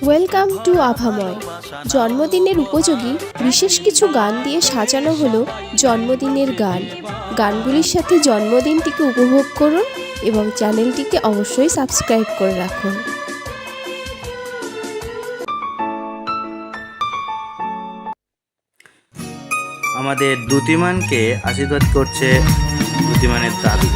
Welcome to আভাময়। জন্মদিনের উপযোগী বিশেষ কিছু গান দিয়ে সাজানো হলো জন্মদিনের গান। গানগুলির সাথে জন্মদিনটিকে উপভোগ করুন এবং চ্যানেলটিকে অবশ্যই সাবস্ক্রাইব করে রাখুন। আমাদের দ্যুতিমানকে আশীর্বাদ করছে দ্যুতিমানের দাদু।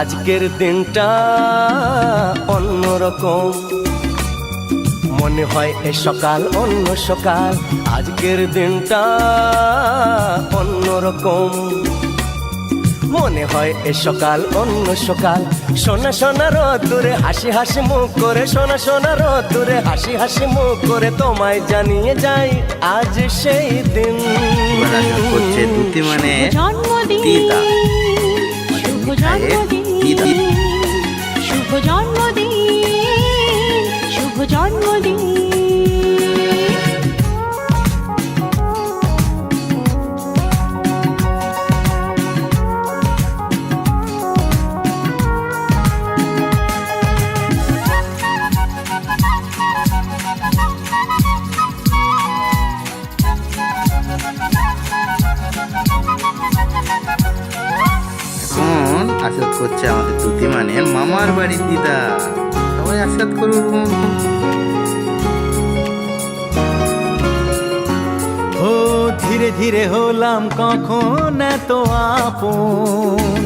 আজকের দিনটা অন্যরকম, মনে হয় এ সকাল অন্য সকাল। আজকের দিনটা অন্যরকম, মনে হয় এ সকাল অন্য সকাল। সোনা সোনা রোদ্দুরে হাসি হাসি মুখ করে, সোনা সোনা রোদ্দুরে হাসি হাসি মুখ করে তোমায় জানিয়ে যাই আজ সেই দিন। করছে দ্যুতিমানের জন্মদিন, শুভ জন্মদিন, শুভ জন্মদিন, শুভ জন্মদিন। আশীর্বাদ করছে আমাদের দ্যুতিমানের মামার বাড়ির দিদা। সবাই আশীর্বাদ করুন। ও ধীরে ধীরে হলাম কখন এত আপন,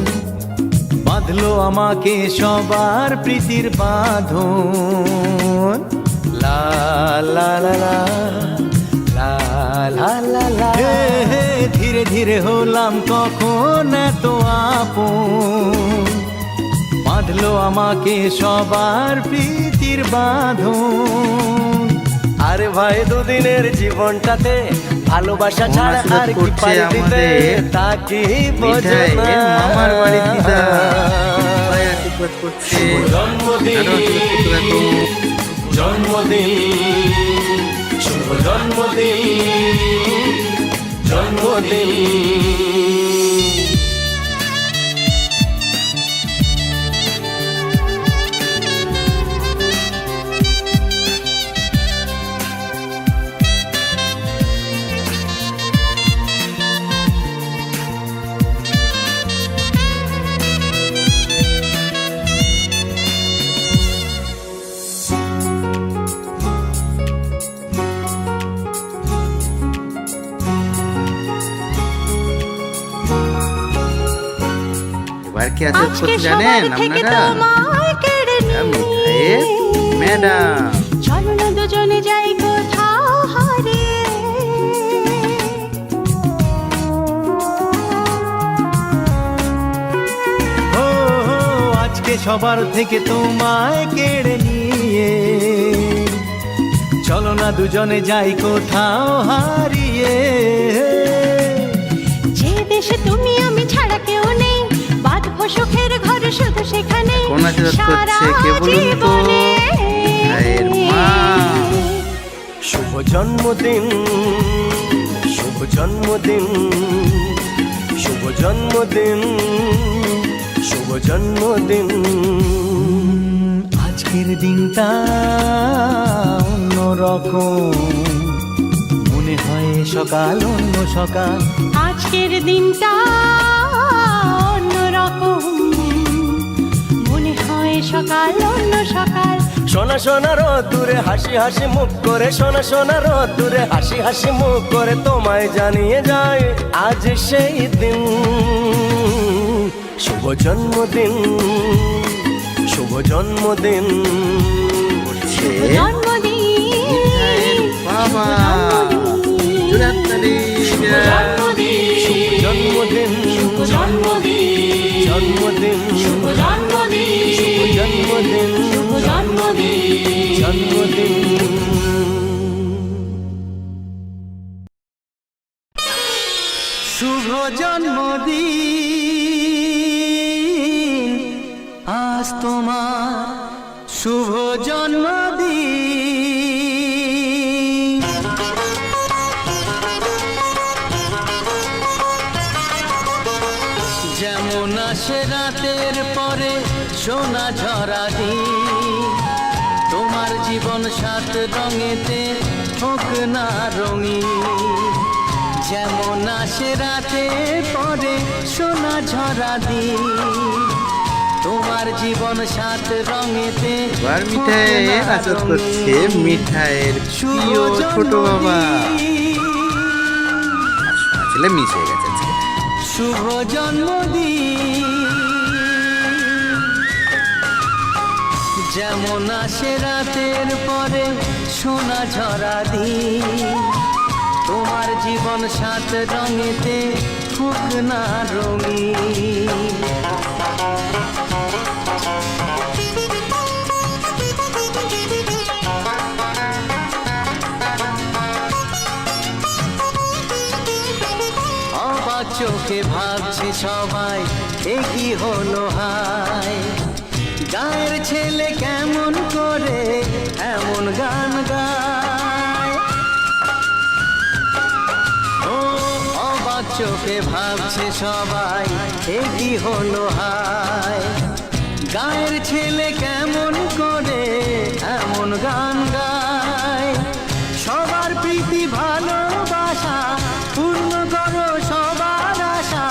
বাঁধলো আমাকে সবার প্রীতির বাঁধন। লা লা লা লা লা লা লা লা। ধীরে ধীরে হলাম কখন এত আপন, বাঁধলো আমাকে সবার প্রীতির বাঁধন। আরে ভাই দুদিনের জীবনটাতে ভালোবাসা ছাড়া আর কি পাই দিতে, তা কি বোঝে না মামার বাড়ির দিদা। সবাই আশীর্বাদ করছে। জন্মদিন জন্মদিন, শুভ জন্মদিন জন্মদিন। এবার কি আশীর্বাদ করছে জানেন আপনারা? ম্যাডাম চলো না দুজনে যাই কোথাও হারিয়ে। ও আজকে সবার থেকে তোমায় কেড়ে নিয়ে, চলো না দুজনে যাই কোথাও হারিয়ে। যে দেশে তুমি আমি ছাড়া কেউ নেই, বাঁধবো সুখের ঘর শুধু সেখানে। কোন আশীর্বাদ সারা করছে কে বলুন তো? জীবনে। ভাইয়ের মা। শুভ জন্মদিন, শুভ জন্মদিন, শুভ জন্মদিন, শুভ জন্মদিন। আজকের দিনটা অন্যরকম, মনে হয় সকাল অন্য সকাল। আজকের দিনটা অন্যরকম, মনে হয় সকাল অন্য সকাল। সোনা সোনা রোদ্দুরে হাসি হাসি মুখ করে, সোনা সোনা রোদ্দুরে হাসি হাসি মুখ করে তোমায় জানিয়ে যায় আজ সেই দিন। শুভ জন্মদিন, শুভ জন্মদিন। জন্মদিন বাবা জন্মদিন, জন্মদিন, জন্মদিন, জন্মদিন, জন্মদিন। শুভ জন্মদিন। তোমার শুভ জন্মদিন। যেমন আসে রাতের পরে সোনা ঝরা দিন, তোমার জীবন সাত রঙেতে হোক না রঙিন। যেমন আসে রাতের পরে সোনা ঝরা দিন, তোমার জীবন সাত রঙেতে এবার মিঠাইয়ের আচার করছে মিঠাইয়ের প্রিয় ছোট বাবা। আসলে মিশে গেছে আজকে। শুভ জন্মদিন। যেমন আসে রাতের পরে সোনা ঝরা দিন, তোমার জীবন সাত রঙেতে হোক না রঙিন। অবাক চোখে ভাবছে সবাই এ কি হলো হায়, গায়ের ছেলে কেমন করে এমন গান গায়। ও অবাক চোখে ভাবছে সবাই এ কি হলো হায়, গায়ের ছেলে কেমন করে এমন গান গায়। সবার প্রীতি ভালোবাসা পূর্ণ করো সবার আশা,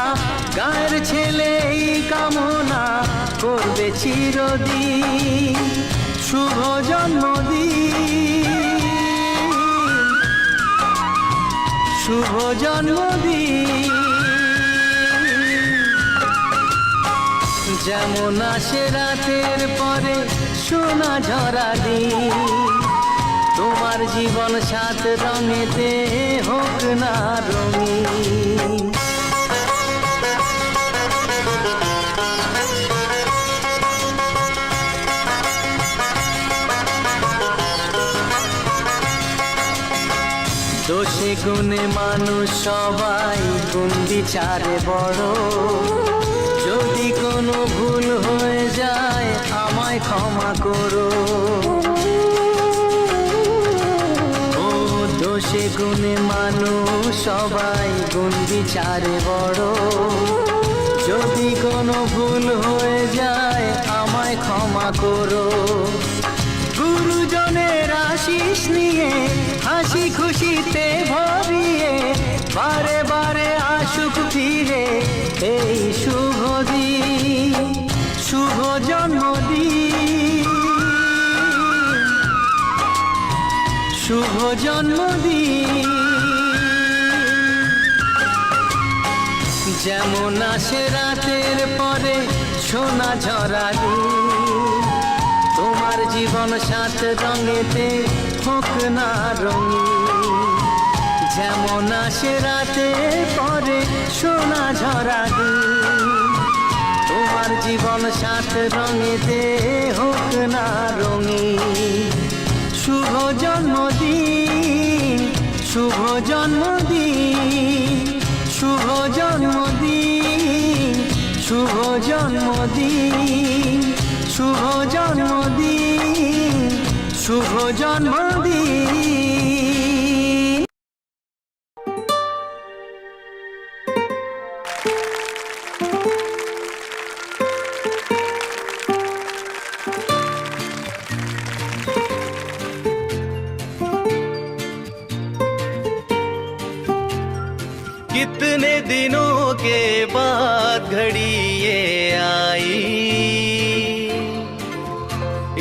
গায়ের ছেলে এই কামনা করবে চিরদিন। শুভ জন্মদিন, শুভ জন্মদিন। যেমন আসে রাতের পরে সোনা ঝরা দিন, তোমার জীবন সাত রঙেতে হোক না রঙিন। দোষে গুণে মানুষ সবাই গুণ বিচারে বড়, যদি কোনো ভুল হয়ে যায় আমায় ক্ষমা করো। ও দোষে গুণে মানুষ সবাই গুণ বিচারে বড়, যদি কোনো ভুল হয়ে যায় আমায় ক্ষমা করো। গুরুজনের আশিস নিয়ে হাসি খুশিতে ভরিয়ে বারে বারে আসুক ফিরে এই শুভ দিন। শুভ জন্মদিন, শুভ জন্মদিন। যেমন আসে রাতের পরে সোনা ঝরা দিন, তোমার জীবন সাত রঙেতে হোক না রঙিন। যেমন আসে রাতের পরে সোনা ঝরা দিন, তোমার জীবন সাত রঙেতে হোক না রঙিন। শুভ জন্মদিন, শুভ জন্মদিন, শুভ জন্মদিন, শুভ জন্মদিন, শুভ জন্মদিন, শুভ জন্মদিন। कितने दिनों के बाद घड़ी ये आई,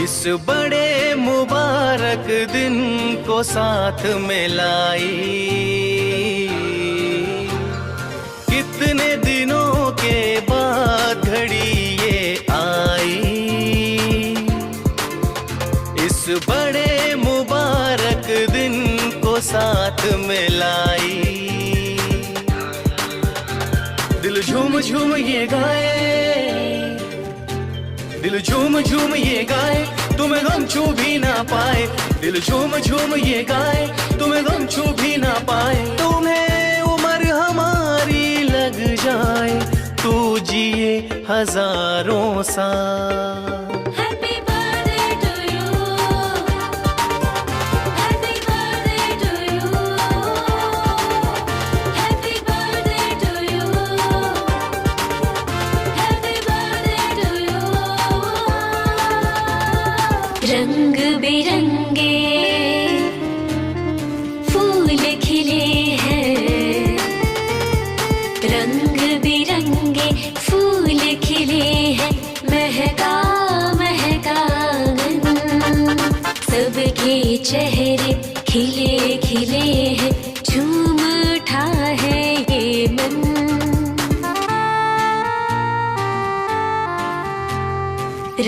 इस बड़े मुबारक दिन को साथ में लाई। कितने दिनों के बाद घड़ी ये आई, इस बड़े मुबारक दिन को साथ में लाई। दिल झूम झूम ये गाए, दिल झूम झूम ये गाए, तुम्हें गम छू भी ना पाए। दिल झूम झूम ये गाए, तुम्हें गम छू भी ना पाए। तुम्हें उम्र हमारी लग जाए, तू जिए हजारों साल। रंग बिरंगे फूल खिले हैं, रंग बिरंगे फूल खिले हैं, महका महका आंगन, सबके चेहरे खिले खिले हैं, झूम उठा है ये मन।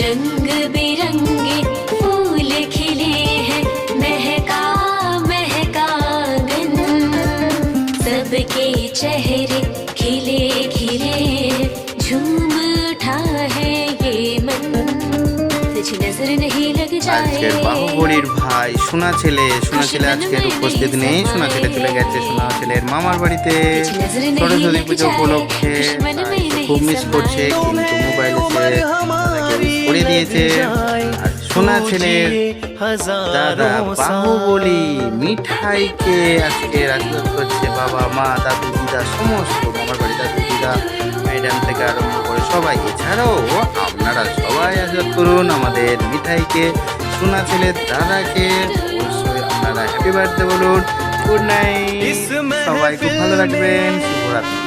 रंग बिरंगे फूल खिले हैं, महका महका आंगन, सबके चेहरे खिले खिले हैं, झूम उठा है ये मन। तुझ नजर नहीं लग আজকের जाए বাহুবলীর ভাই সোনা ছেলে আজকের উপস্থিত নেই। সোনা ছেলে চলে গেছে সোনা ছেলের মামার বাড়িতে সরস্বতী পুজো উপলক্ষে। তাই খুব মিস করছে, কিন্তু মোবাইলে করে দিয়েছে। আর সোনা ছেলের দাদা বাহুবলী মিঠাইকে আজকে আশীর্বাদ করছে বাবা মা দাদু দিদা সমস্ত মামার বাড়ি দাদু দিদা ম্যাডাম থেকে আরম্ভ করে সবাই। এছাড়াও আপনারা সবাই আশীর্বাদ করুন আমাদের মিঠাইকে, সোনা ছেলের দাদাকে। অবশ্যই আপনারা হ্যাপি বার্থডে বলুন। গুড নাইট, সবাই খুব ভালো রাখবেন। শুভরাত্রি।